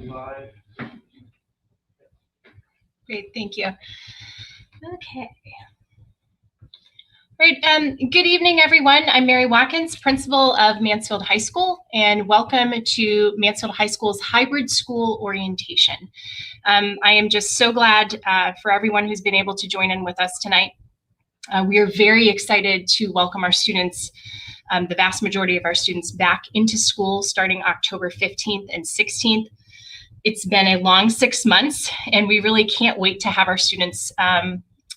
live. Great, thank you. Okay. Right, good evening, everyone. I'm Mary Watkins, principal of Mansfield High School, and welcome to Mansfield High School's hybrid school orientation. I am just so glad for everyone who's been able to join in with us tonight. We are very excited to welcome our students, the vast majority of our students, back into school starting October 15th and 16th. It's been a long 6 months, and we really can't wait to have our students,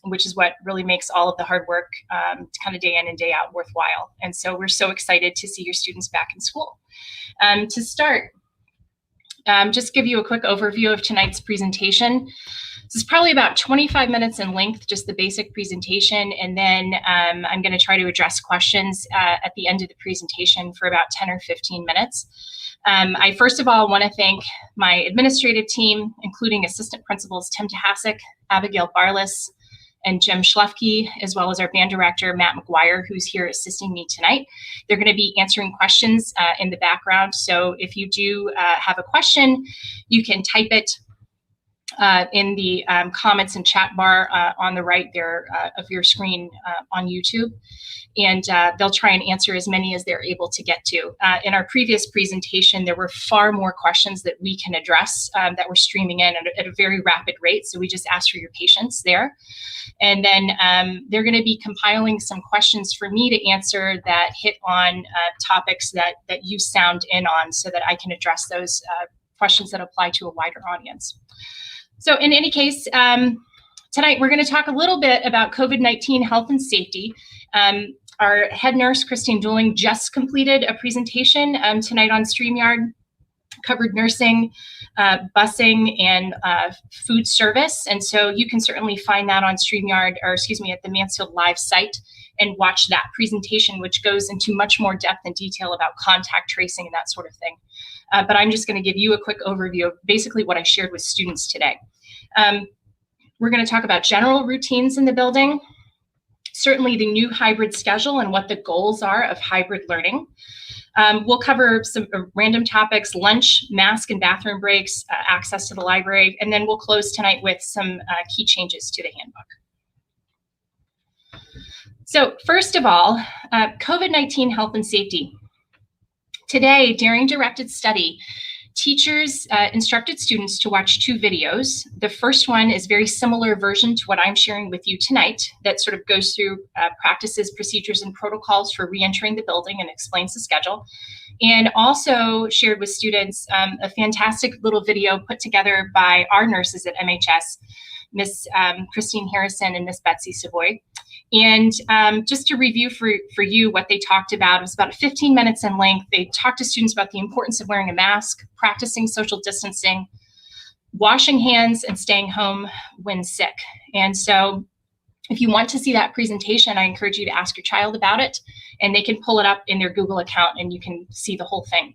which is what really makes all of the hard work kind of day in and day out worthwhile. And so we're so excited to see your students back in school. To start, just give you a quick overview of tonight's presentation. This is probably about 25 minutes in length, just the basic presentation, and then I'm going to try to address questions at the end of the presentation for about 10 or 15 minutes. I first of all want to thank my administrative team, including assistant principals Tim Tahasik, Abigail Barless, and Jim Schlefke, as well as our band director, Matt McGuire, who's here assisting me tonight. They're going to be answering questions in the background. So if you do have a question, you can type it in the comments and chat bar on the right there of your screen on YouTube. And they'll try and answer as many as they're able to get to. In our previous presentation, there were far more questions that we can address that were streaming in at a very rapid rate. So we just ask for your patience there. And then they're going to be compiling some questions for me to answer that hit on topics that you sound in on so that I can address those questions that apply to a wider audience. So in any case, tonight we're going to talk a little bit about COVID-19 health and safety. Our head nurse, Christine Dooling, just completed a presentation tonight on StreamYard, covered nursing, busing, and food service. And so you can certainly find that on StreamYard, or excuse me, at the Mansfield Live site and watch that presentation, which goes into much more depth and detail about contact tracing and that sort of thing. But I'm just going to give you a quick overview of basically what I shared with students today. We're going to talk about general routines in the building, certainly the new hybrid schedule and what the goals are of hybrid learning. We'll cover some random topics: lunch, mask and bathroom breaks, access to the library, and then we'll close tonight with some key changes to the handbook. So first of all, COVID-19 health and safety. Today, during directed study, teachers instructed students to watch 2 videos. The first one is a very similar version to what I'm sharing with you tonight that sort of goes through practices, procedures, and protocols for re-entering the building and explains the schedule. And also shared with students a fantastic little video put together by our nurses at MHS, Miss Christine Harrison and Miss Betsy Savoy. And just to review for you what they talked about, it was about 15 minutes in length. They talked to students about the importance of wearing a mask, practicing social distancing, washing hands, and staying home when sick. And so if you want to see that presentation, I encourage you to ask your child about it, and they can pull it up in their Google account and you can see the whole thing.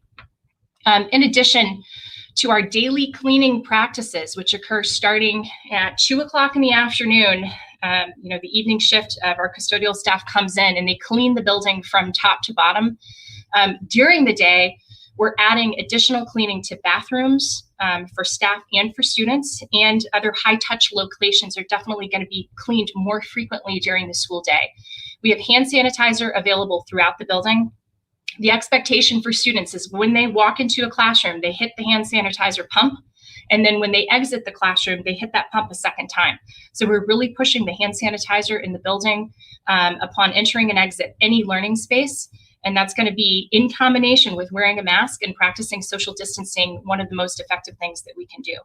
In addition to our daily cleaning practices, which occur starting at 2 o'clock in the afternoon, the evening shift of our custodial staff comes in and they clean the building from top to bottom. During the day, we're adding additional cleaning to bathrooms for staff and for students, and other high-touch locations are definitely going to be cleaned more frequently during the school day. We have hand sanitizer available throughout the building. The expectation for students is when they walk into a classroom, they hit the hand sanitizer pump, and then when they exit the classroom, they hit that pump a second time. So we're really pushing the hand sanitizer in the building upon entering and exit any learning space. And that's going to be in combination with wearing a mask and practicing social distancing, one of the most effective things that we can do.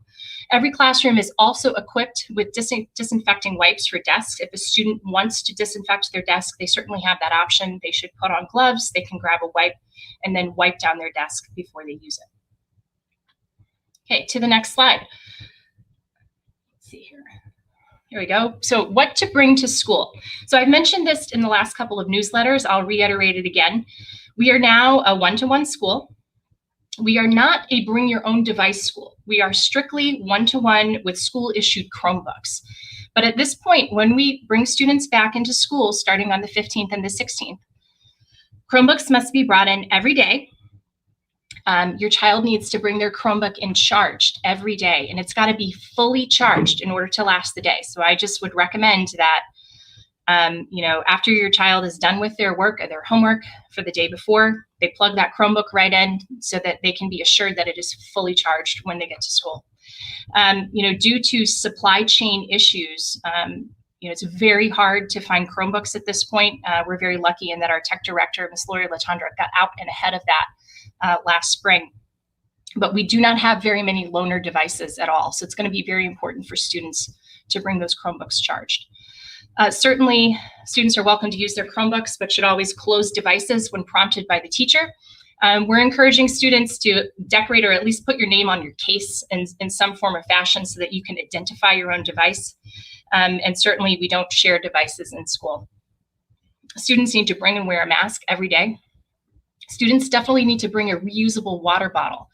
Every classroom is also equipped with disinfecting wipes for desks. If a student wants to disinfect their desk, they certainly have that option. They should put on gloves, they can grab a wipe, and then wipe down their desk before they use it. Okay, to the next slide. Let's see here. Here we go. So what to bring to school. So I've mentioned this in the last couple of newsletters. I'll reiterate it again. We are now a one-to-one school. We are not a bring your own device school. We are strictly one-to-one with school-issued Chromebooks. But at this point, when we bring students back into school, starting on the 15th and the 16th, Chromebooks must be brought in every day. Your child needs to bring their Chromebook in charged every day, and it's got to be fully charged in order to last the day. So I just would recommend that, after your child is done with their work or their homework for the day before, they plug that Chromebook right in so that they can be assured that it is fully charged when they get to school. Due to supply chain issues, it's very hard to find Chromebooks at this point. We're very lucky in that our tech director, Ms. Lori Latondra, got out and ahead of that last spring. But we do not have very many loaner devices at all. So it's going to be very important for students to bring those Chromebooks charged. Certainly, students are welcome to use their Chromebooks, but should always close devices when prompted by the teacher. We're encouraging students to decorate or at least put your name on your case in some form or fashion so that you can identify your own device. And certainly, we don't share devices in school. Students need to bring and wear a mask every day. Students definitely need to bring a reusable water bottle.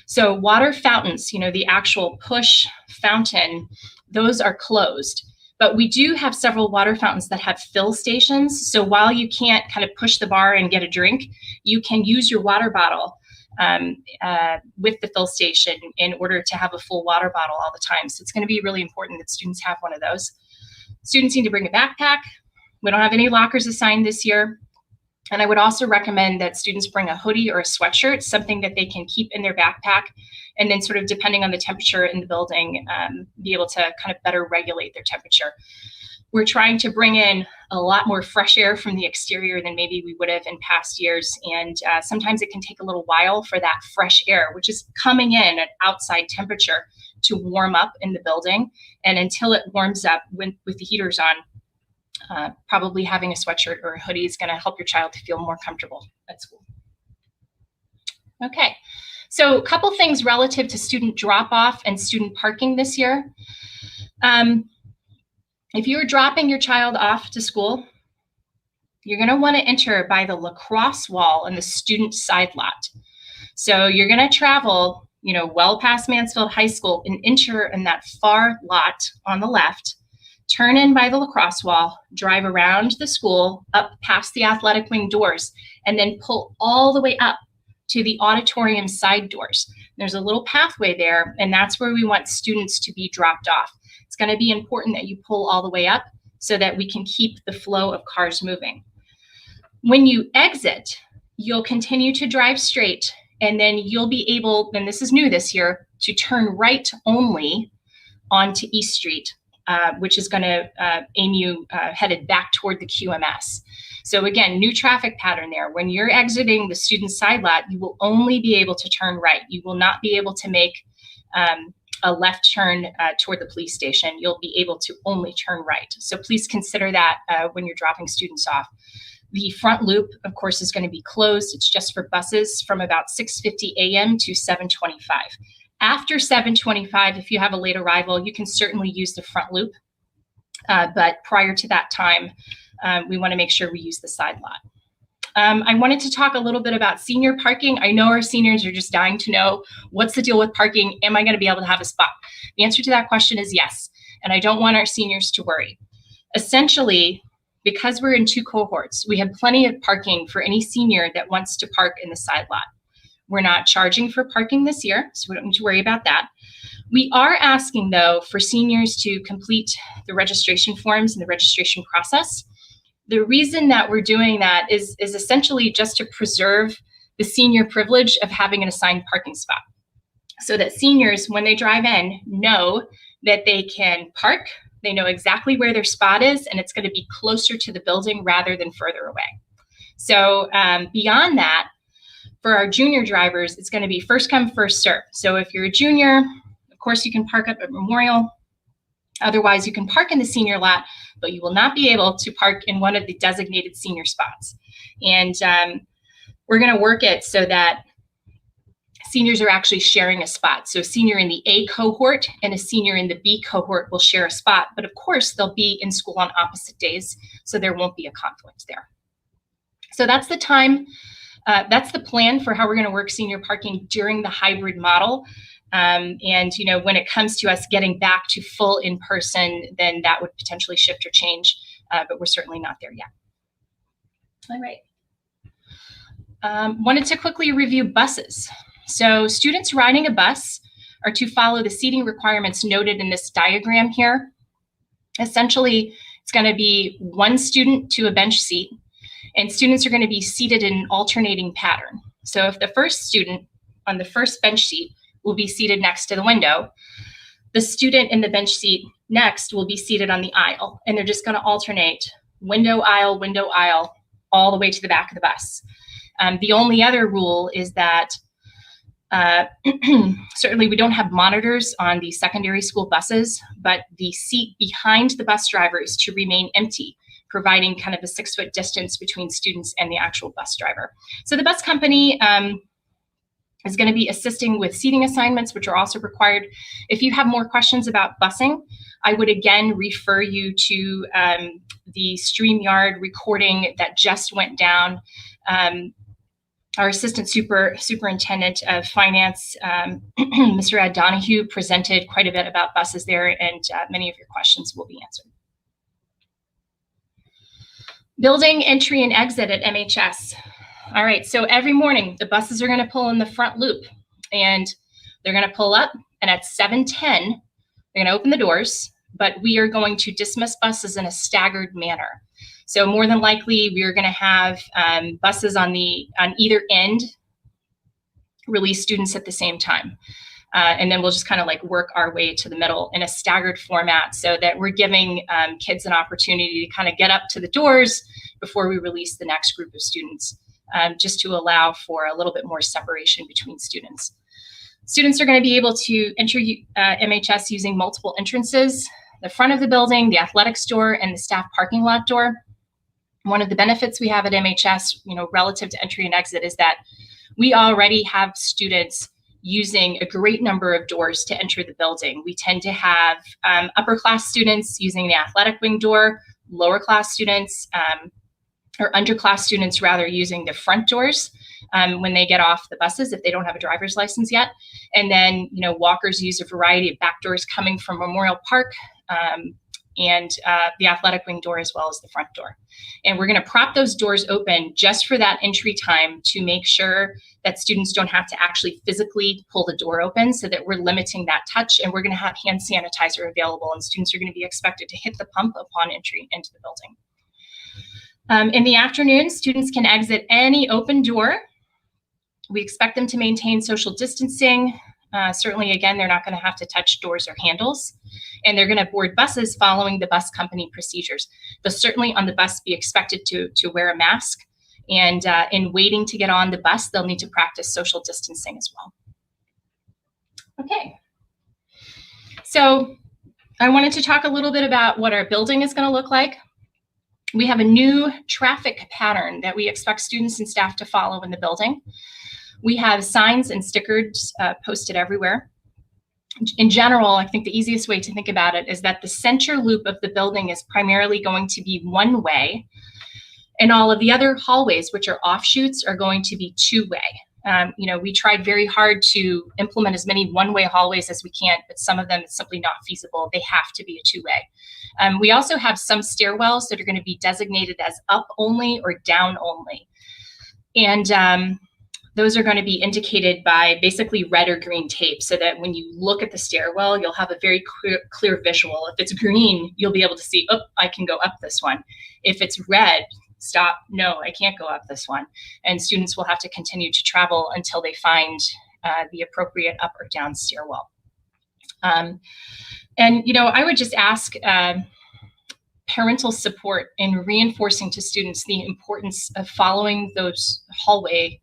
So water fountains, the actual push fountain, those are closed. But we do have several water fountains that have fill stations. So while you can't kind of push the bar and get a drink, you can use your water bottle with the fill station in order to have a full water bottle all the time. So it's going to be really important that students have one of those. Students need to bring a backpack. We don't have any lockers assigned this year. And I would also recommend that students bring a hoodie or a sweatshirt, something that they can keep in their backpack, and then sort of depending on the temperature in the building, be able to kind of better regulate their temperature. We're trying to bring in a lot more fresh air from the exterior than maybe we would have in past years. And sometimes it can take a little while for that fresh air, which is coming in at outside temperature, to warm up in the building. And until it warms up with the heaters on, probably having a sweatshirt or a hoodie is going to help your child to feel more comfortable at school. Okay, so a couple things relative to student drop-off and student parking this year. If you're dropping your child off to school, you're going to want to enter by the lacrosse wall in the student side lot. So you're going to travel, well past Mansfield High School and enter in that far lot on the left. Turn in by the lacrosse wall, drive around the school, up past the athletic wing doors, and then pull all the way up to the auditorium side doors. There's a little pathway there, and that's where we want students to be dropped off. It's going to be important that you pull all the way up so that we can keep the flow of cars moving. When you exit, you'll continue to drive straight, and then you'll be able, and this is new this year, to turn right only onto East Street. Which is going to aim you headed back toward the QMS. So again, new traffic pattern there. When you're exiting the student side lot, you will only be able to turn right. You will not be able to make a left turn toward the police station. You'll be able to only turn right. So please consider that when you're dropping students off. The front loop, of course, is going to be closed. It's just for buses from about 6:50 a.m. to 7:25. After 7:25, if you have a late arrival, you can certainly use the front loop. But prior to that time, we want to make sure we use the side lot. I wanted to talk a little bit about senior parking. I know our seniors are just dying to know, what's the deal with parking? Am I going to be able to have a spot? The answer to that question is yes. And I don't want our seniors to worry. Essentially, because we're in two cohorts, we have plenty of parking for any senior that wants to park in the side lot. We're not charging for parking this year, so we don't need to worry about that. We are asking, though, for seniors to complete the registration forms and the registration process. The reason that we're doing that is essentially just to preserve the senior privilege of having an assigned parking spot, so that seniors, when they drive in, know that they can park, they know exactly where their spot is, and it's going to be closer to the building rather than further away. So beyond that, for our junior drivers, it's going to be first come, first serve. So if you're a junior, of course, you can park up at Memorial. Otherwise, you can park in the senior lot, but you will not be able to park in one of the designated senior spots. And we're going to work it so that seniors are actually sharing a spot. So a senior in the A cohort and a senior in the B cohort will share a spot. But of course, they'll be in school on opposite days, so there won't be a conflict there. So that's the time. That's the plan for how we're going to work senior parking during the hybrid model. And, when it comes to us getting back to full in-person, then that would potentially shift or change, but we're certainly not there yet. All right. Wanted to quickly review buses. So students riding a bus are to follow the seating requirements noted in this diagram here. Essentially, it's going to be one student to a bench seat, and students are going to be seated in an alternating pattern. So if the first student on the first bench seat will be seated next to the window, the student in the bench seat next will be seated on the aisle, and they're just going to alternate window, aisle, all the way to the back of the bus. The only other rule is that certainly we don't have monitors on the secondary school buses, but the seat behind the bus driver is to remain empty, providing kind of a 6-foot distance between students and the actual bus driver. So the bus company is going to be assisting with seating assignments, which are also required. If you have more questions about busing, I would again refer you to the StreamYard recording that just went down. Our Assistant Superintendent of Finance, Mr. Ed Donahue, presented quite a bit about buses there, and many of your questions will be answered. Building entry and exit at MHS. All right, so every morning the buses are going to pull in the front loop, and they're going to pull up, and at 7:10, they're going to open the doors, but we are going to dismiss buses in a staggered manner. So more than likely, we are going to have buses on either end release students at the same time. And then we'll just kind of like work our way to the middle in a staggered format so that we're giving kids an opportunity to kind of get up to the doors before we release the next group of students, just to allow for a little bit more separation between students. Students are going to be able to enter MHS using multiple entrances: the front of the building, the athletics door, and the staff parking lot door. One of the benefits we have at MHS, relative to entry and exit, is that we already have students using a great number of doors to enter the building. We tend to have upper class students using the athletic wing door, lower class students, or underclass students rather, using the front doors when they get off the buses if they don't have a driver's license yet. And then, walkers use a variety of back doors coming from Memorial Park, and the athletic wing door as well as the front door. And we're going to prop those doors open just for that entry time to make sure that students don't have to actually physically pull the door open, so that we're limiting that touch. And we're going to have hand sanitizer available, and students are going to be expected to hit the pump upon entry into the building. In the afternoon, students can exit any open door. We expect them to maintain social distancing. Certainly, again, they're not going to have to touch doors or handles, and they're going to board buses following the bus company procedures. They'll certainly on the bus be expected to wear a mask, and in waiting to get on the bus, they'll need to practice social distancing as well. Okay, so I wanted to talk a little bit about what our building is going to look like. We have a new traffic pattern that we expect students and staff to follow in the building. We have signs and stickers posted everywhere. In general, I think the easiest way to think about it is that the center loop of the building is primarily going to be one way, and all of the other hallways, which are offshoots, are going to be two-way. We tried very hard to implement as many one-way hallways as we can, but some of them it's simply not feasible. They have to be a two-way. We also have some stairwells that are going to be designated as up only or down only. And those are going to be indicated by basically red or green tape, so that when you look at the stairwell, you'll have a very clear visual. If it's green, you'll be able to see, oh, I can go up this one. If it's red, stop, no, I can't go up this one. And students will have to continue to travel until they find the appropriate up or down stairwell. I would just ask parental support in reinforcing to students the importance of following those hallway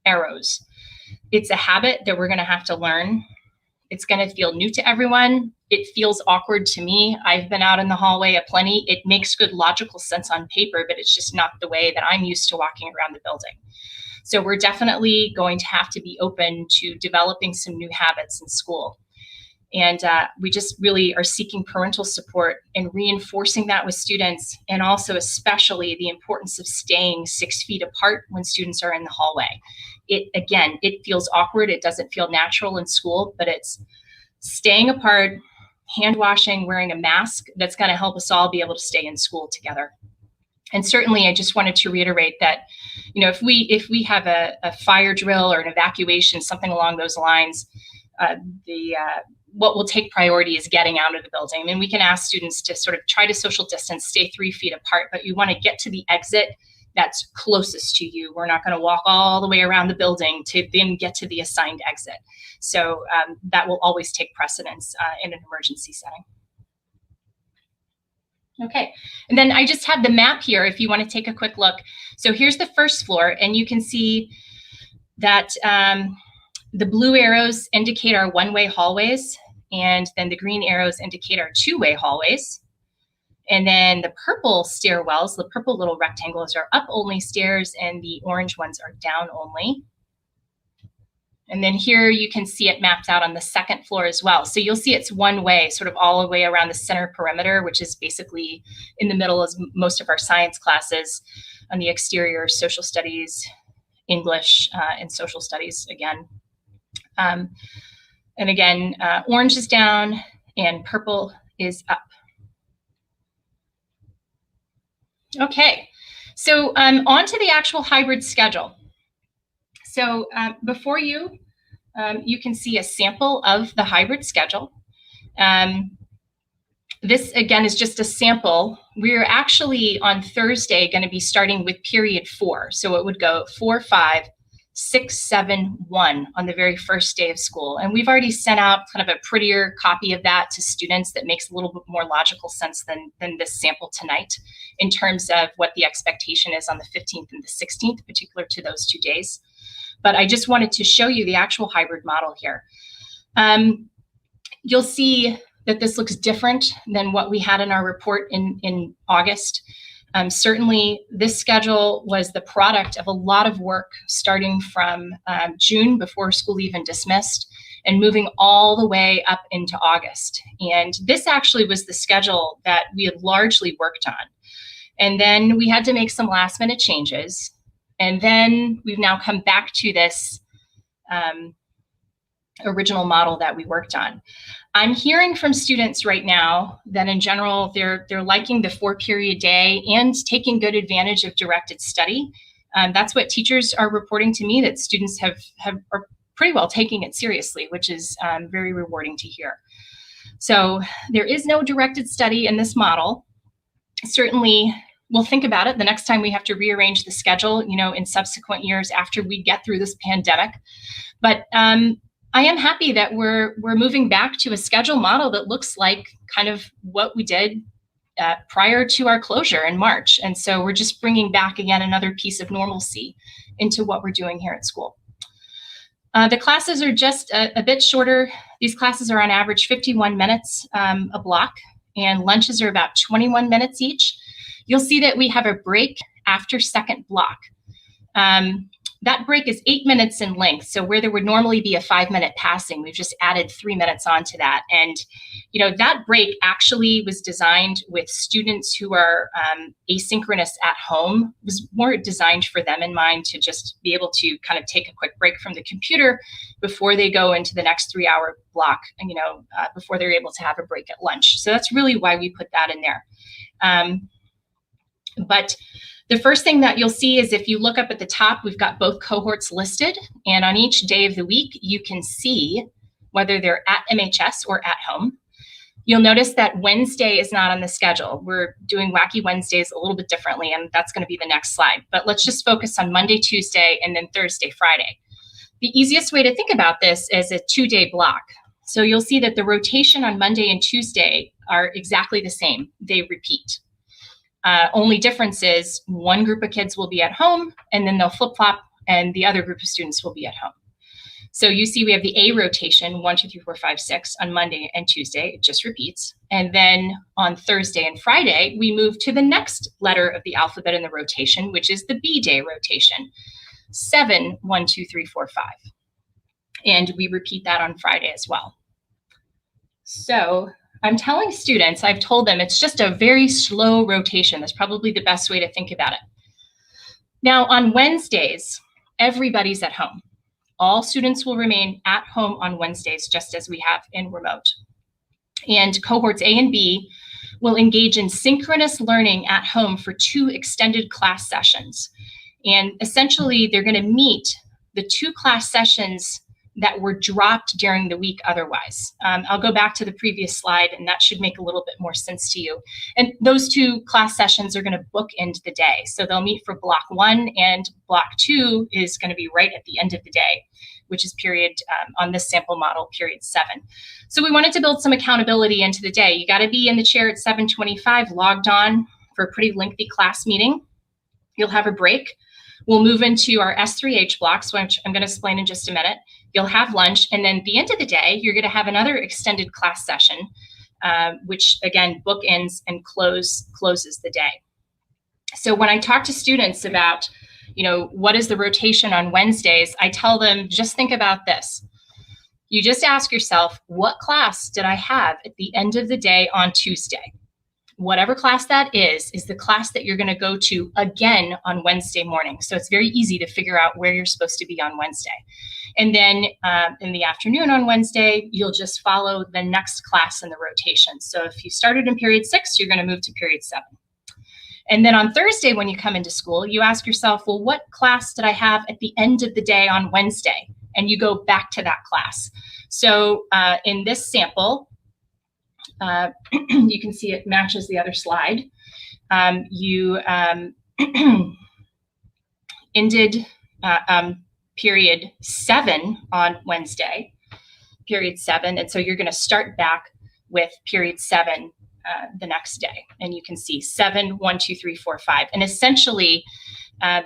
arrows. It's a habit that we're going to have to learn. It's going to feel new to everyone. It feels awkward to me. I've been out in the hallway aplenty. It makes good logical sense on paper, but it's just not the way that I'm used to walking around the building. So we're definitely going to have to be open to developing some new habits in school. And we just really are seeking parental support in reinforcing that with students, and also especially the importance of staying 6 feet apart when students are in the hallway. It feels awkward. It doesn't feel natural in school, but it's staying apart, hand washing, wearing a mask that's going to help us all be able to stay in school together. And certainly, I just wanted to reiterate that, if we have a fire drill or an evacuation, something along those lines, what will take priority is getting out of the building. And we can ask students to sort of try to social distance, stay 3 feet apart, but you want to get to the exit that's closest to you. We're not going to walk all the way around the building to then get to the assigned exit. So that will always take precedence in an emergency setting. Okay, and then I just have the map here if you want to take a quick look. So here's the first floor, and you can see that the blue arrows indicate our one-way hallways, and then the green arrows indicate our two-way hallways. And then the purple stairwells, the purple little rectangles, are up-only stairs, and the orange ones are down-only. And then here you can see it mapped out on the second floor as well. So you'll see it's one way, sort of all the way around the center perimeter, which is basically in the middle as most of our science classes. On the exterior, social studies, English, and social studies again. And again, orange is down and purple is up. Okay, so on to the actual hybrid schedule. So before you, you can see a sample of the hybrid schedule. This, again, is just a sample. We're actually on Thursday going to be starting with period 4. So it would go 4, 5, 6, 7, 1 on the very first day of school. And we've already sent out kind of a prettier copy of that to students that makes a little bit more logical sense than this sample tonight in terms of what the expectation is on the 15th and the 16th, particular to those 2 days. But I just wanted to show you the actual hybrid model here. You'll see that this looks different than what we had in our report in August. Certainly, this schedule was the product of a lot of work starting from June, before school even dismissed, and moving all the way up into August. And this actually was the schedule that we had largely worked on. And then we had to make some last minute changes. And then we've now come back to this original model that we worked on. I'm hearing from students right now that in general, they're liking the 4-period day and taking good advantage of directed study. That's what teachers are reporting to me, that students are pretty well taking it seriously, which is very rewarding to hear. So there is no directed study in this model. Certainly, we'll think about it the next time we have to rearrange the schedule, in subsequent years after we get through this pandemic. But I am happy that we're moving back to a schedule model that looks like kind of what we did prior to our closure in March. And so we're just bringing back again another piece of normalcy into what we're doing here at school. The classes are just a bit shorter. These classes are on average 51 minutes a block, and lunches are about 21 minutes each. You'll see that we have a break after second block. That break is 8 minutes in length. So where there would normally be a 5-minute passing, we've just added 3 minutes onto that. And, that break actually was designed with students who are asynchronous at home. It was more designed for them in mind, to just be able to kind of take a quick break from the computer before they go into the next 3-hour block, before they're able to have a break at lunch. So that's really why we put that in there. But the first thing that you'll see is, if you look up at the top, we've got both cohorts listed. And on each day of the week, you can see whether they're at MHS or at home. You'll notice that Wednesday is not on the schedule. We're doing Wacky Wednesdays a little bit differently, and that's going to be the next slide. But let's just focus on Monday, Tuesday, and then Thursday, Friday. The easiest way to think about this is a 2-day block. So you'll see that the rotation on Monday and Tuesday are exactly the same. They repeat. Only difference is one group of kids will be at home, and then they'll flip-flop, and the other group of students will be at home. So you see we have the A rotation, 1, 2, 3, 4, 5, 6 on Monday and Tuesday. It just repeats. And then on Thursday and Friday, we move to the next letter of the alphabet in the rotation, which is the B day rotation. 7, 1, 2, 3, 4, 5. And we repeat that on Friday as well. So I'm telling students, I've told them it's just a very slow rotation. That's probably the best way to think about it. Now on Wednesdays, everybody's at home. All students will remain at home on Wednesdays, just as we have in remote. And cohorts A and B will engage in synchronous learning at home for 2 extended class sessions. And essentially, they're going to meet the 2 class sessions that were dropped during the week otherwise. I'll go back to the previous slide, and that should make a little bit more sense to you. And those 2 class sessions are going to bookend the day. So they'll meet for block 1, and block 2 is going to be right at the end of the day, which is period, on this sample model, period 7. So we wanted to build some accountability into the day. You got to be in the chair at 7:25, logged on for a pretty lengthy class meeting. You'll have a break. We'll move into our S3H blocks, which I'm going to explain in just a minute. You'll have lunch, and then at the end of the day, you're going to have another extended class session, which again bookends and closes the day. So when I talk to students about, what is the rotation on Wednesdays, I tell them, just think about this. You just ask yourself, what class did I have at the end of the day on Tuesday? Whatever class that is the class that you're going to go to again on Wednesday morning. So it's very easy to figure out where you're supposed to be on Wednesday. And then in the afternoon on Wednesday, you'll just follow the next class in the rotation. So if you started in period 6, you're going to move to period 7. And then on Thursday, when you come into school, you ask yourself, well, what class did I have at the end of the day on Wednesday? And you go back to that class. So in this sample, you can see it matches the other slide. You ended period 7 on Wednesday, period 7. And so you're going to start back with period 7 the next day. And you can see 7, 1, 2, 3, 4, 5. And essentially,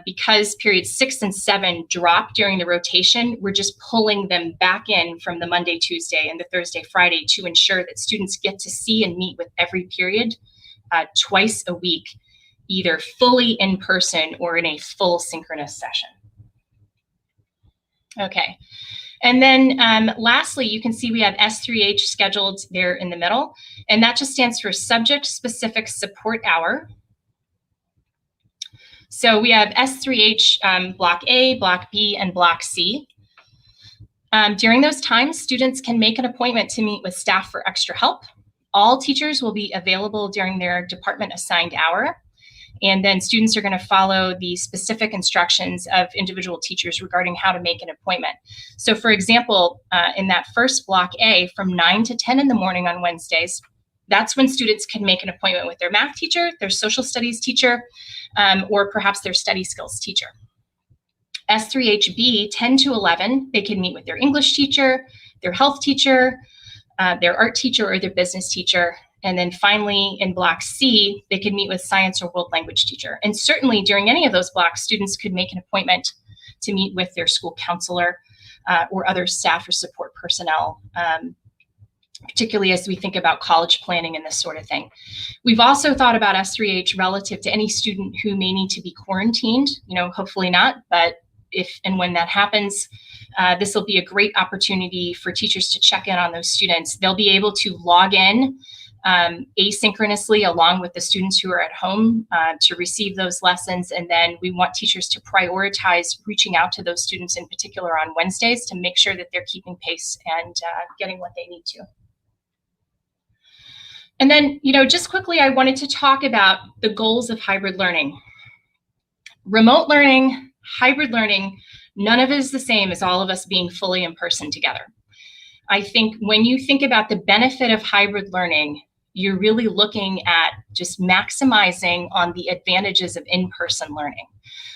because periods 6 and 7 drop during the rotation, we're just pulling them back in from the Monday, Tuesday, and the Thursday, Friday to ensure that students get to see and meet with every period twice a week, either fully in person or in a full synchronous session. Okay. And then lastly, you can see we have S3H scheduled there in the middle, and that just stands for Subject-Specific Support Hour. So we have S3H Block A, Block B, and Block C. During those times, students can make an appointment to meet with staff for extra help. All teachers will be available during their department assigned hour. And then students are going to follow the specific instructions of individual teachers regarding how to make an appointment. So for example, in that first block A, from 9 to 10 in the morning on Wednesdays, that's when students can make an appointment with their math teacher, their social studies teacher, or perhaps their study skills teacher. S3HB, 10 to 11, they can meet with their English teacher, their health teacher, their art teacher, or their business teacher. And then finally, in Block C, they can meet with science or world language teacher. And certainly during any of those blocks, students could make an appointment to meet with their school counselor or other staff or support personnel, particularly as we think about college planning and this sort of thing. We've also thought about S3H relative to any student who may need to be quarantined, hopefully not, but if and when that happens, this will be a great opportunity for teachers to check in on those students. They'll be able to log in asynchronously along with the students who are at home to receive those lessons. And then we want teachers to prioritize reaching out to those students in particular on Wednesdays to make sure that they're keeping pace and getting what they need to. And then, just quickly, I wanted to talk about the goals of hybrid learning. Remote learning, hybrid learning, none of it is the same as all of us being fully in person together. I think when you think about the benefit of hybrid learning, you're really looking at just maximizing on the advantages of in-person learning.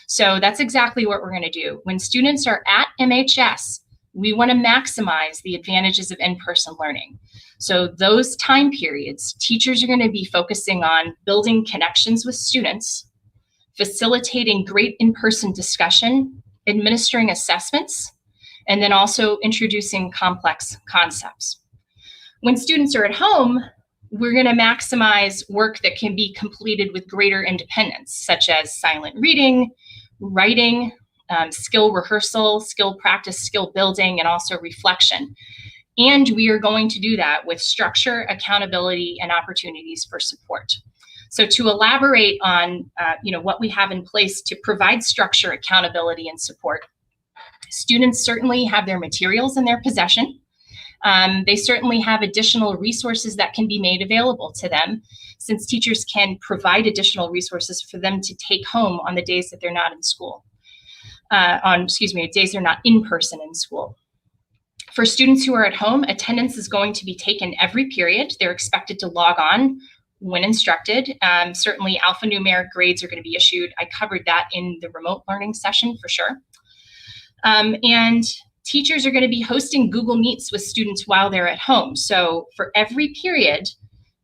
So that's exactly what we're going to do. When students are at MHS, we want to maximize the advantages of in-person learning. So those time periods, teachers are going to be focusing on building connections with students, facilitating great in-person discussion, administering assessments, and then also introducing complex concepts. When students are at home, we're going to maximize work that can be completed with greater independence, such as silent reading, writing, skill rehearsal, skill practice, skill building, and also reflection. And we are going to do that with structure, accountability, and opportunities for support. So to elaborate on what we have in place to provide structure, accountability, and support, students certainly have their materials in their possession. They certainly have additional resources that can be made available to them, since teachers can provide additional resources for them to take home on the days that they're not in school, days they're not in person in school. For students who are at home, attendance is going to be taken every period. They're expected to log on when instructed. Certainly alphanumeric grades are going to be issued. I covered that in the remote learning session for sure. And teachers are going to be hosting Google Meets with students while they're at home. So for every period,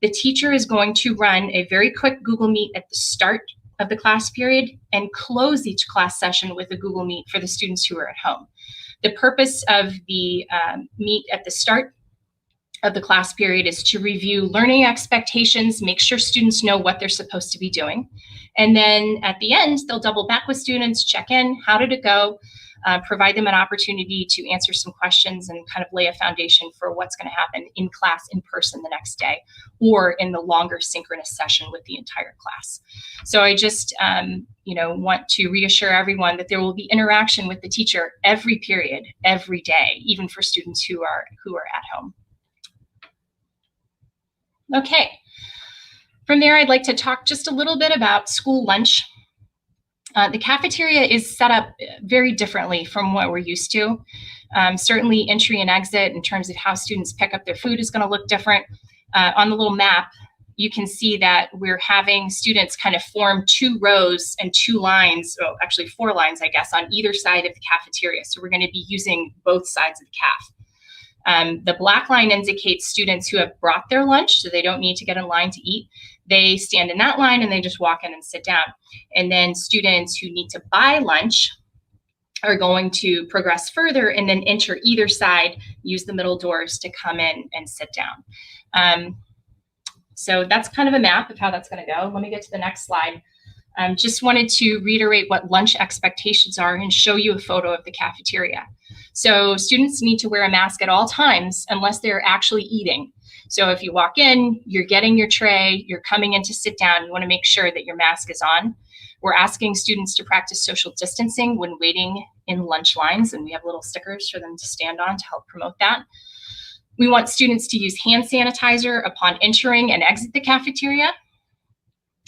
the teacher is going to run a very quick Google Meet at the start of the class period and close each class session with a Google Meet for the students who are at home. The purpose of the meet at the start of the class period is to review learning expectations, make sure students know what they're supposed to be doing. And then at the end, they'll double back with students, check in, how did it go, provide them an opportunity to answer some questions and kind of lay a foundation for what's going to happen in class in person the next day, or in the longer synchronous session with the entire class. So I just want to reassure everyone that there will be interaction with the teacher every period, every day, even for students who are at home. Okay, from there I'd like to talk just a little bit about school lunch. The cafeteria is set up very differently from what we're used to. Certainly entry and exit in terms of how students pick up their food is going to look different. On the little map, you can see that we're having students kind of form 2 rows and 2 lines, oh, actually 4 lines, I guess, on either side of the cafeteria. So we're going to be using both sides of the caf. The black line indicates students who have brought their lunch, so they don't need to get in line to eat. They stand in that line and they just walk in and sit down. And then students who need to buy lunch are going to progress further and then enter either side, use the middle doors to come in and sit down. So that's kind of a map of how that's going to go. Let me get to the next slide. Just wanted to reiterate what lunch expectations are and show you a photo of the cafeteria. So students need to wear a mask at all times unless they're actually eating. So if you walk in, you're getting your tray, you're coming in to sit down, you want to make sure that your mask is on. We're asking students to practice social distancing when waiting in lunch lines, and we have little stickers for them to stand on to help promote that. We want students to use hand sanitizer upon entering and exit the cafeteria.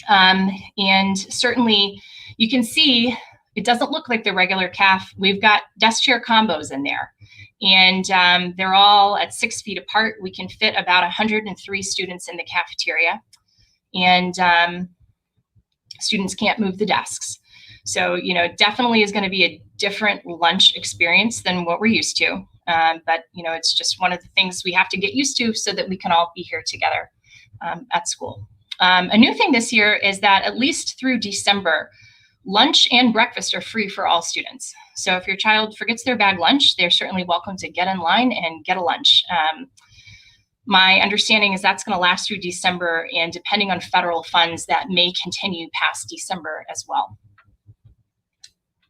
And certainly you can see it doesn't look like the regular caf. We've got desk chair combos in there, and they're all at 6 feet apart. We can fit about 103 students in the cafeteria, and students can't move the desks. So, it definitely is going to be a different lunch experience than what we're used to. But, it's just one of the things we have to get used to so that we can all be here together at school. A new thing this year is that at least through December, lunch and breakfast are free for all students. So if your child forgets their bag lunch, they're certainly welcome to get in line and get a lunch. My understanding is that's going to last through December, and depending on federal funds, that may continue past December as well.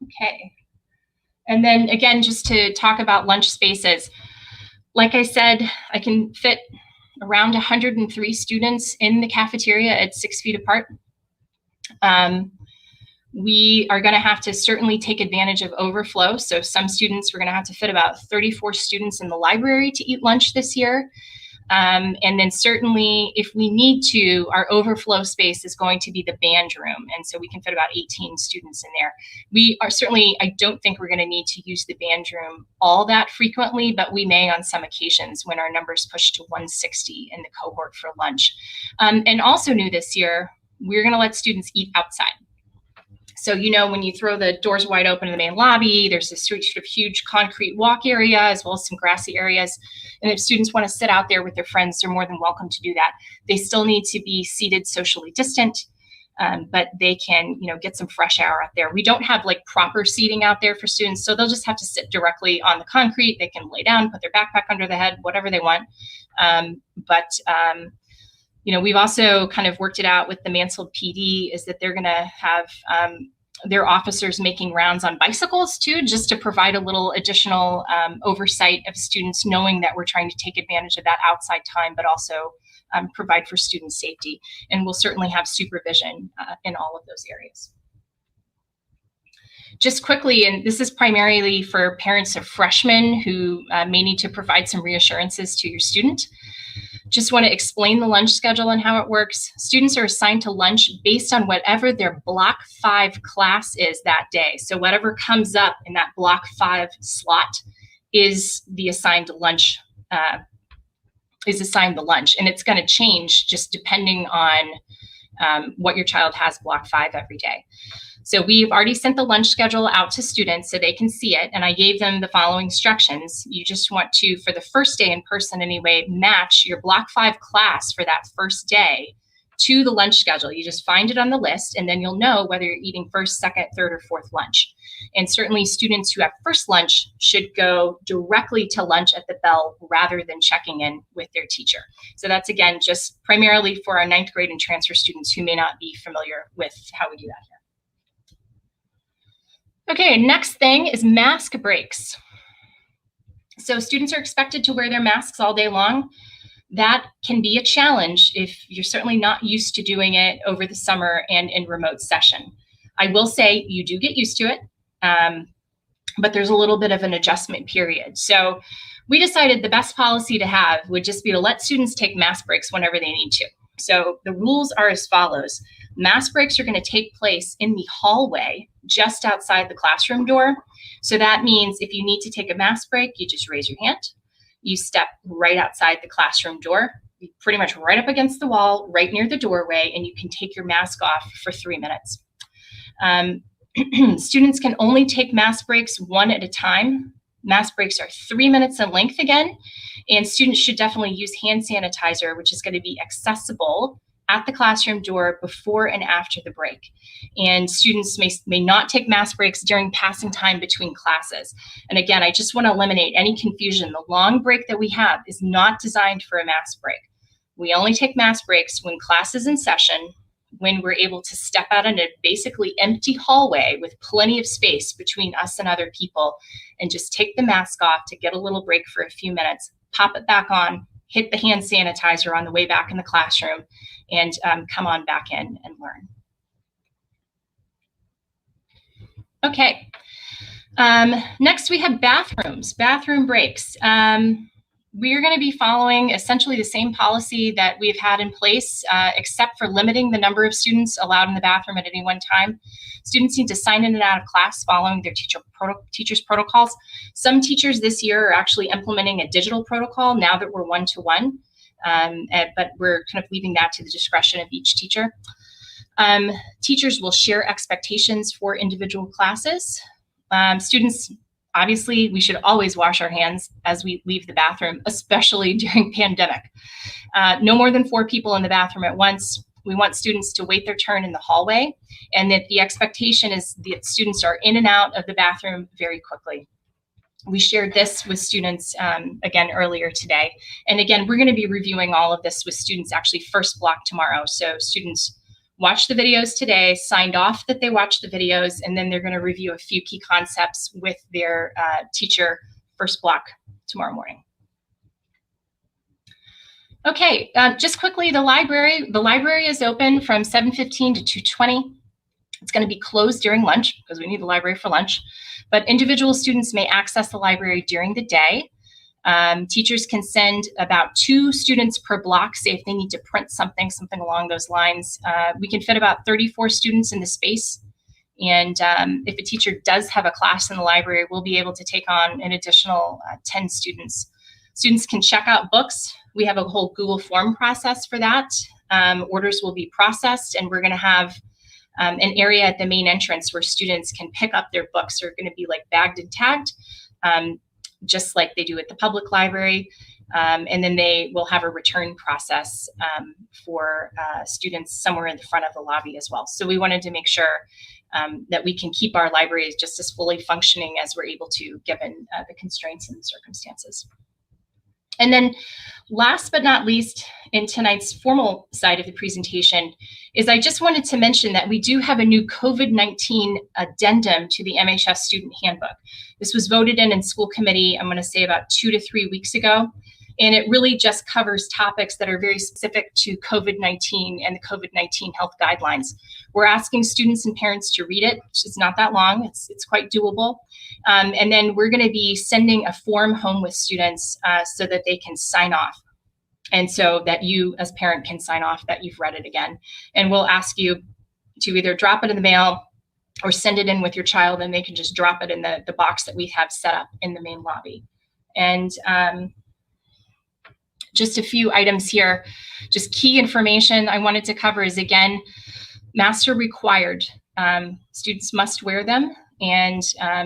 Okay. And then again, just to talk about lunch spaces, like I said, I can fit around 103 students in the cafeteria at 6 feet apart. We are going to have to certainly take advantage of overflow. So some students, we're going to have to fit about 34 students in the library to eat lunch this year. And then certainly if we need to, our overflow space is going to be the band room. And so we can fit about 18 students in there. We are certainly, I don't think we're going to need to use the band room all that frequently, but we may on some occasions when our numbers push to 160 in the cohort for lunch. And also new this year, we're going to let students eat outside. So, when you throw the doors wide open in the main lobby, there's this sort of huge concrete walk area as well as some grassy areas. And if students want to sit out there with their friends, they're more than welcome to do that. They still need to be seated socially distant, but they can, get some fresh air out there. We don't have like proper seating out there for students, so they'll just have to sit directly on the concrete. They can lay down, put their backpack under the head, whatever they want. We've also kind of worked it out with the Mansfield PD is that they're going to have their officers making rounds on bicycles too, just to provide a little additional oversight of students, knowing that we're trying to take advantage of that outside time, but also provide for student safety. And we'll certainly have supervision in all of those areas. Just quickly, and this is primarily for parents of freshmen who may need to provide some reassurances to your student. Just want to explain the lunch schedule and how it works. Students are assigned to lunch based on whatever their Block 5 class is that day. So whatever comes up in that Block 5 slot is the assigned lunch, and it's going to change just depending on what your child has Block 5 every day. So we've already sent the lunch schedule out to students so they can see it, and I gave them the following instructions. You just want to, for the first day in person anyway, match your Block 5 class for that first day to the lunch schedule. You just find it on the list, and then you'll know whether you're eating first, second, third, or fourth lunch. And certainly students who have first lunch should go directly to lunch at the bell rather than checking in with their teacher. So that's, again, just primarily for our 9th grade and transfer students who may not be familiar with how we do that here. Okay, next thing is mask breaks. So students are expected to wear their masks all day long. That can be a challenge if you're certainly not used to doing it over the summer and in remote session. I will say you do get used to it, but there's a little bit of an adjustment period. So we decided the best policy to have would just be to let students take mask breaks whenever they need to. So the rules are as follows. Mask breaks are going to take place in the hallway just outside the classroom door. So that means if you need to take a mask break, you just raise your hand. You step right outside the classroom door, pretty much right up against the wall, right near the doorway, and you can take your mask off for 3 minutes. Students can only take mask breaks one at a time. Mask breaks are 3 minutes in length again, and students should definitely use hand sanitizer, which is going to be accessible at the classroom door before and after the break. And students may not take mask breaks during passing time between classes. And again, I just want to eliminate any confusion. The long break that we have is not designed for a mask break. We only take mask breaks when class is in session, when we're able to step out in a basically empty hallway with plenty of space between us and other people, and just take the mask off to get a little break for a few minutes, pop it back on, hit the hand sanitizer on the way back in the classroom, and come on back in and learn. Okay, next we have bathrooms, bathroom breaks. We're going to be following essentially the same policy that we've had in place, except for limiting the number of students allowed in the bathroom at any one time. Students need to sign in and out of class following their teacher's protocols. Some teachers this year are actually implementing a digital protocol now that we're one-to-one, but we're kind of leaving that to the discretion of each teacher. Teachers will share expectations for individual classes. Students, obviously, we should always wash our hands as we leave the bathroom, especially during pandemic. No more than 4 people in the bathroom at once. We want students to wait their turn in the hallway, and that the expectation is that students are in and out of the bathroom very quickly. We shared this with students again earlier today. And again, we're going to be reviewing all of this with students actually first block tomorrow. So students watched the videos today, signed off that they watched the videos, and then they're going to review a few key concepts with their teacher first block tomorrow morning. Okay, just quickly, the library is open from 7:15 to 2:20. It's going to be closed during lunch because we need the library for lunch, but individual students may access the library during the day. Teachers can send about 2 students per block, say if they need to print something along those lines. We can fit about 34 students in the space. And if a teacher does have a class in the library, we'll be able to take on an additional 10 students. Students can check out books. We have a whole Google form process for that. Orders will be processed, and we're going to have an area at the main entrance where students can pick up their books. They're going to be like bagged and tagged, just like they do at the public library. And then they will have a return process for students somewhere in the front of the lobby as well. So we wanted to make sure that we can keep our libraries just as fully functioning as we're able to, given the constraints and the circumstances. And then last but not least, in tonight's formal side of the presentation, is I just wanted to mention that we do have a new COVID-19 addendum to the MHS student handbook. This was voted in school committee, I'm going to say about 2 to 3 weeks ago. And it really just covers topics that are very specific to COVID-19 and the COVID-19 health guidelines. We're asking students and parents to read it. It's not that long. It's quite doable. And then we're going to be sending a form home with students so that they can sign off. And so that you as parent can sign off that you've read it again. And we'll ask you to either drop it in the mail or send it in with your child, and they can just drop it in the box that we have set up in the main lobby. And just a few items here, just key information I wanted to cover is, again, masks are required. Students must wear them, and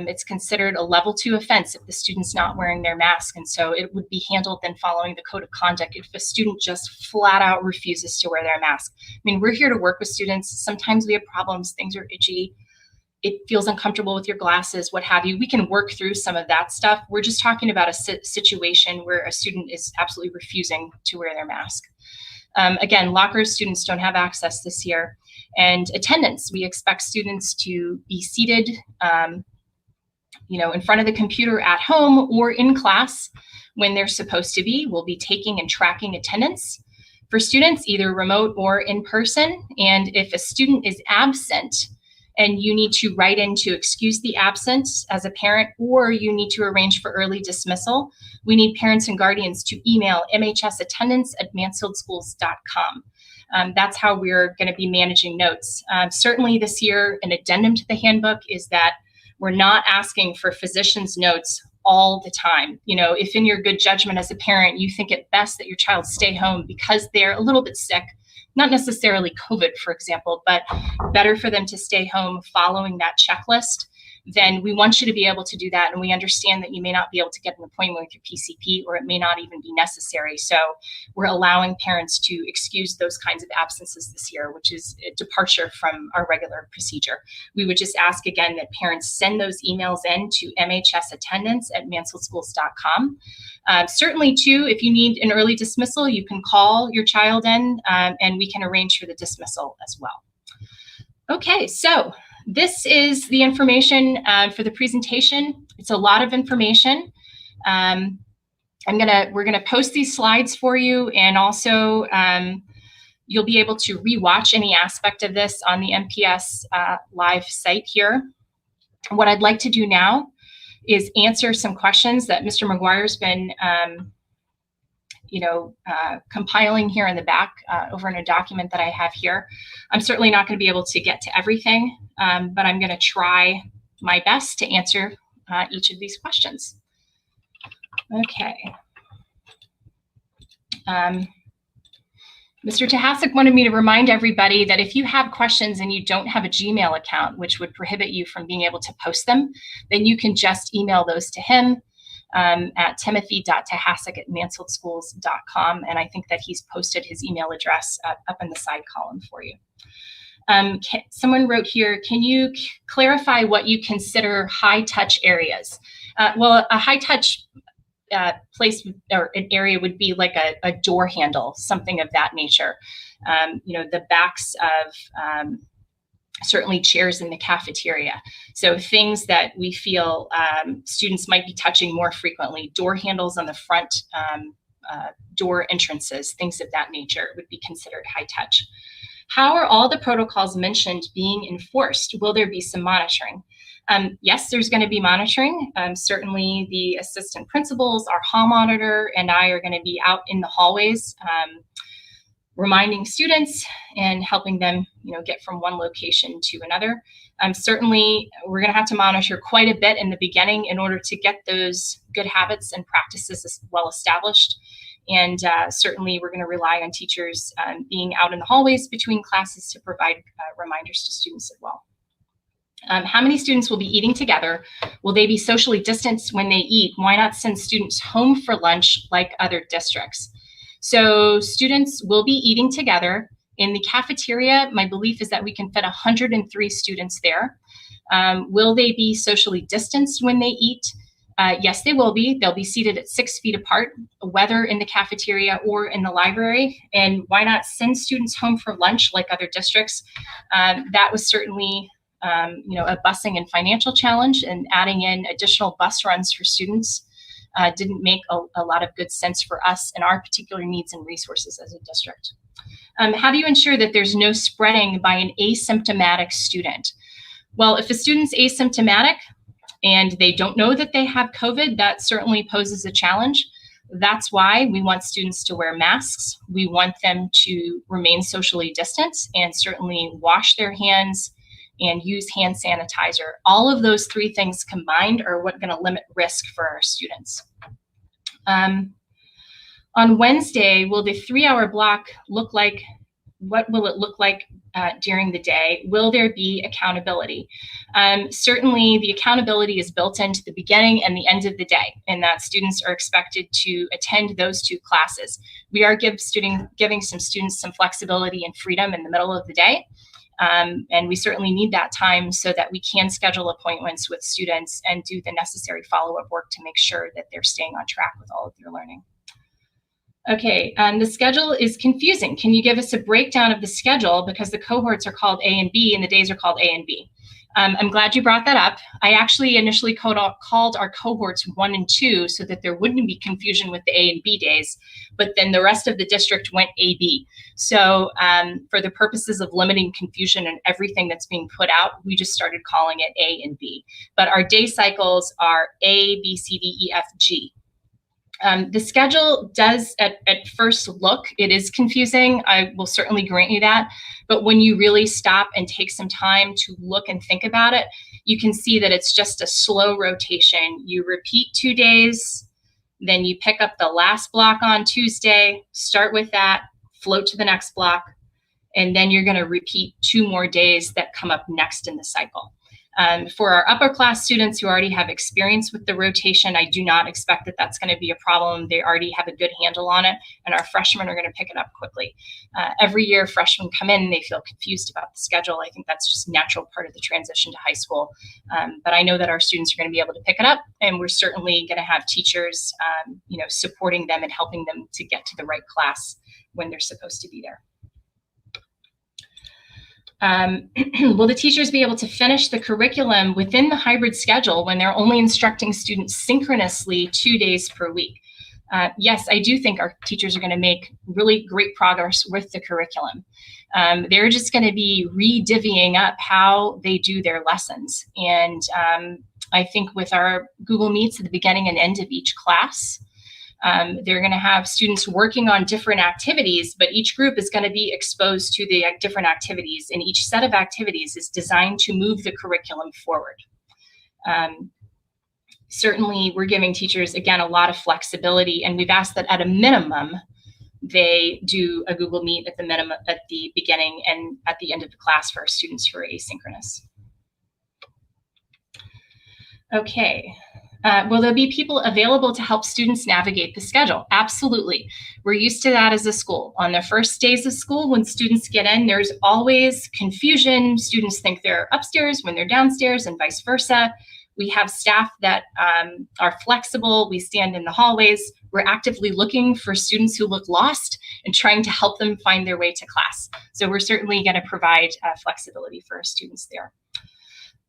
it's considered a level 2 offense if the student's not wearing their mask. And so it would be handled then following the code of conduct if a student just flat out refuses to wear their mask. I mean, we're here to work with students. Sometimes we have problems, things are itchy, it feels uncomfortable with your glasses, what have you. We can work through some of that stuff. We're just talking about a situation where a student is absolutely refusing to wear their mask. Again, lockers, students don't have access this year. And attendance, we expect students to be seated in front of the computer at home or in class when they're supposed to be. We'll be taking and tracking attendance for students, either remote or in person. And if a student is absent, and you need to write in to excuse the absence as a parent, or you need to arrange for early dismissal, we need parents and guardians to email mhsattendance@mansfieldschools.com. That's how we're going to be managing notes. Certainly this year, an addendum to the handbook is that we're not asking for physician's notes all the time. If in your good judgment as a parent, you think it best that your child stay home because they're a little bit sick, not necessarily COVID, for example, but better for them to stay home following that checklist, then we want you to be able to do that. And we understand that you may not be able to get an appointment with your PCP, or it may not even be necessary. So we're allowing parents to excuse those kinds of absences this year, which is a departure from our regular procedure. We would just ask again that parents send those emails in to mhsattendance@mansfieldschools.com. Certainly too, if you need an early dismissal, you can call your child in and we can arrange for the dismissal as well. Okay, so this is the information for the presentation. It's a lot of information. We're gonna post these slides for you, and also you'll be able to rewatch any aspect of this on the MPS live site here. What I'd like to do now is answer some questions that Mr. McGuire's been compiling here in the back over in a document that I have here. I'm certainly not going to be able to get to everything, but I'm going to try my best to answer each of these questions. Okay. Mr. Tahasik wanted me to remind everybody that if you have questions and you don't have a Gmail account, which would prohibit you from being able to post them, then you can just email those to him at timothy.tahasik@mansfieldschools.com. And I think that he's posted his email address up in the side column for you. Someone wrote here, can you clarify what you consider high touch areas? Well, a high touch place or an area would be like a door handle, something of that nature. The backs of certainly chairs in the cafeteria. So things that we feel students might be touching more frequently, door handles on the front door entrances, things of that nature would be considered high touch. How are all the protocols mentioned being enforced? Will there be some monitoring? Yes, there's going to be monitoring. Certainly the assistant principals, our hall monitor, and I are going to be out in the hallways reminding students and helping them get from one location to another. Certainly we're going to have to monitor quite a bit in the beginning in order to get those good habits and practices well established. And certainly we're going to rely on teachers being out in the hallways between classes to provide reminders to students as well. How many students will be eating together? Will they be socially distanced when they eat? Why not send students home for lunch like other districts? So students will be eating together in the cafeteria. My belief is that we can fit 103 students there. Will they be socially distanced when they eat? Yes, they will be. They'll be seated at 6 feet apart, whether in the cafeteria or in the library. And why not send students home for lunch like other districts? That was certainly a busing and financial challenge, and adding in additional bus runs for students didn't make a lot of good sense for us and our particular needs and resources as a district. How do you ensure that there's no spreading by an asymptomatic student? Well, if a student's asymptomatic and they don't know that they have COVID, that certainly poses a challenge. That's why we want students to wear masks. We want them to remain socially distant and certainly wash their hands and use hand sanitizer. All of those three things combined are what's going to limit risk for our students. On Wednesday, will the 3-hour block look like? What will it look like during the day? Will there be accountability? Certainly the accountability is built into the beginning and the end of the day, and that students are expected to attend those 2 classes. We are giving some students some flexibility and freedom in the middle of the day, and we certainly need that time so that we can schedule appointments with students and do the necessary follow-up work to make sure that they're staying on track with all of their learning. Okay, the schedule is confusing. Can you give us a breakdown of the schedule, because the cohorts are called A and B and the days are called A and B? I'm glad you brought that up. I actually initially called our cohorts 1 and 2 so that there wouldn't be confusion with the A and B days, but then the rest of the district went AB. So for the purposes of limiting confusion and everything that's being put out, we just started calling it A and B. But our day cycles are A, B, C, D, E, F, G. The schedule does, at first look, it is confusing. I will certainly grant you that. But when you really stop and take some time to look and think about it, you can see that it's just a slow rotation. You repeat 2 days, then you pick up the last block on Tuesday, start with that, float to the next block, and then you're going to repeat 2 more days that come up next in the cycle. For our upper class students who already have experience with the rotation, I do not expect that that's going to be a problem. They already have a good handle on it, and our freshmen are going to pick it up quickly. Every year freshmen come in and they feel confused about the schedule. I think that's just a natural part of the transition to high school. But I know that our students are going to be able to pick it up, and we're certainly going to have teachers supporting them and helping them to get to the right class when they're supposed to be there. Will the teachers be able to finish the curriculum within the hybrid schedule when they're only instructing students synchronously 2 days per week? Yes, I do think our teachers are going to make really great progress with the curriculum. They're just going to be re-divvying up how they do their lessons. And I think with our Google Meets at the beginning and end of each class, they're going to have students working on different activities, but each group is going to be exposed to the different activities, and each set of activities is designed to move the curriculum forward. Certainly, we're giving teachers, again, a lot of flexibility, and we've asked that at a minimum, they do a Google Meet at the beginning and at the end of the class for our students who are asynchronous. Okay. Will there be people available to help students navigate the schedule? Absolutely. We're used to that as a school. On the first days of school, when students get in, there's always confusion. Students think they're upstairs when they're downstairs and vice versa. We have staff that are flexible. We stand in the hallways. We're actively looking for students who look lost and trying to help them find their way to class. So we're certainly going to provide flexibility for our students there.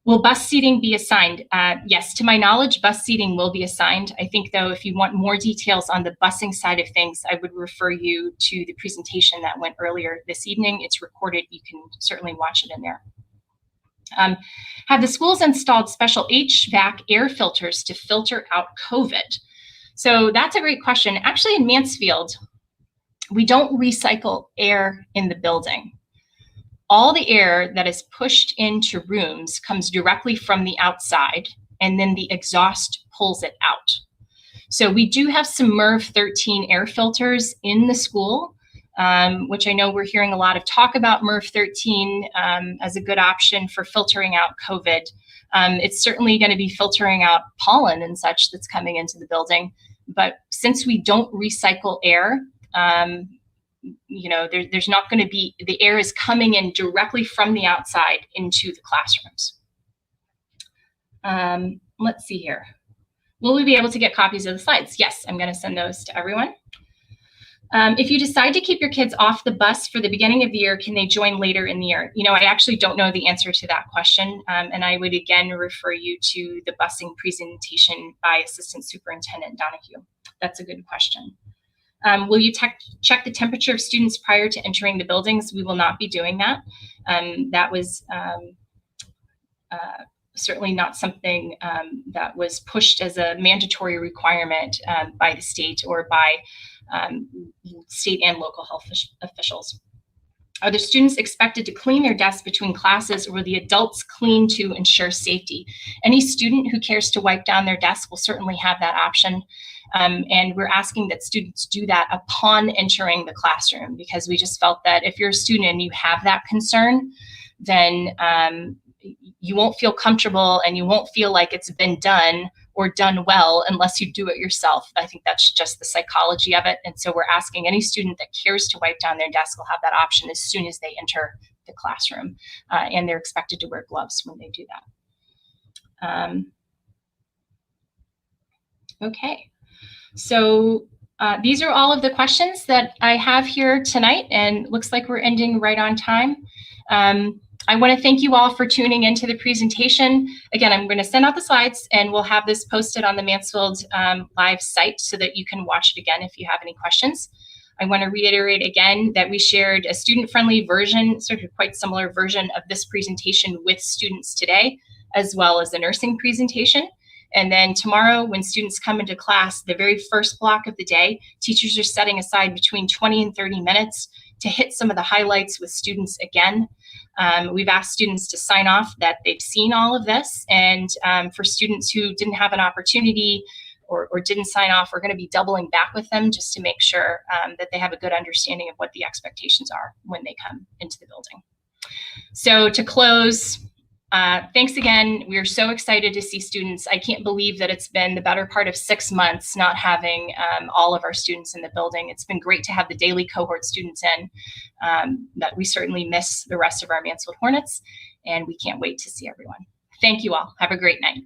Will bus seating be assigned? Yes, to my knowledge, bus seating will be assigned. I think, though, if you want more details on the busing side of things, I would refer you to the presentation that went earlier this evening. It's recorded. You can certainly watch it in there. Have the schools installed special HVAC air filters to filter out COVID? So that's a great question. Actually, in Mansfield, we don't recycle air in the building. All the air that is pushed into rooms comes directly from the outside, and then the exhaust pulls it out. So we do have some MERV 13 air filters in the school, which I know we're hearing a lot of talk about MERV 13 as a good option for filtering out COVID. It's certainly going to be filtering out pollen and such that's coming into the building. But since we don't recycle air, there's not going to be, the air is coming in directly from the outside into the classrooms. Let's see here. Will we be able to get copies of the slides? Yes, I'm going to send those to everyone. If you decide to keep your kids off the bus for the beginning of the year, can they join later in the year? You know, I actually don't know the answer to that question, and I would again refer you to the busing presentation by Assistant Superintendent Donahue. That's a good question. Will you check the temperature of students prior to entering the buildings? We will not be doing that. That was certainly not something that was pushed as a mandatory requirement by the state or by state and local health officials. Are the students expected to clean their desks between classes, or will the adults clean to ensure safety? Any student who cares to wipe down their desk will certainly have that option. And we're asking that students do that upon entering the classroom, because we just felt that if you're a student and you have that concern, then you won't feel comfortable and you won't feel like it's been done or done well unless you do it yourself. I think that's just the psychology of it. And so we're asking any student that cares to wipe down their desk will have that option as soon as they enter the classroom. And they're expected to wear gloves when they do that. Okay, so these are all of the questions that I have here tonight, and looks like we're ending right on time. I want to thank you all for tuning into the presentation. Again, I'm going to send out the slides and we'll have this posted on the Mansfield Live site so that you can watch it again if you have any questions. I want to reiterate again that we shared a student-friendly version, sort of quite similar version of this presentation with students today, as well as the nursing presentation. And then tomorrow, when students come into class, the very first block of the day, teachers are setting aside between 20 and 30 minutes to hit some of the highlights with students again. We've asked students to sign off that they've seen all of this, and for students who didn't have an opportunity or didn't sign off, we're going to be doubling back with them just to make sure that they have a good understanding of what the expectations are when they come into the building. So to close, thanks again. We're so excited to see students. I can't believe that it's been the better part of 6 months not having all of our students in the building. It's been great to have the daily cohort students in, but we certainly miss the rest of our Mansfield Hornets, and we can't wait to see everyone. Thank you all. Have a great night.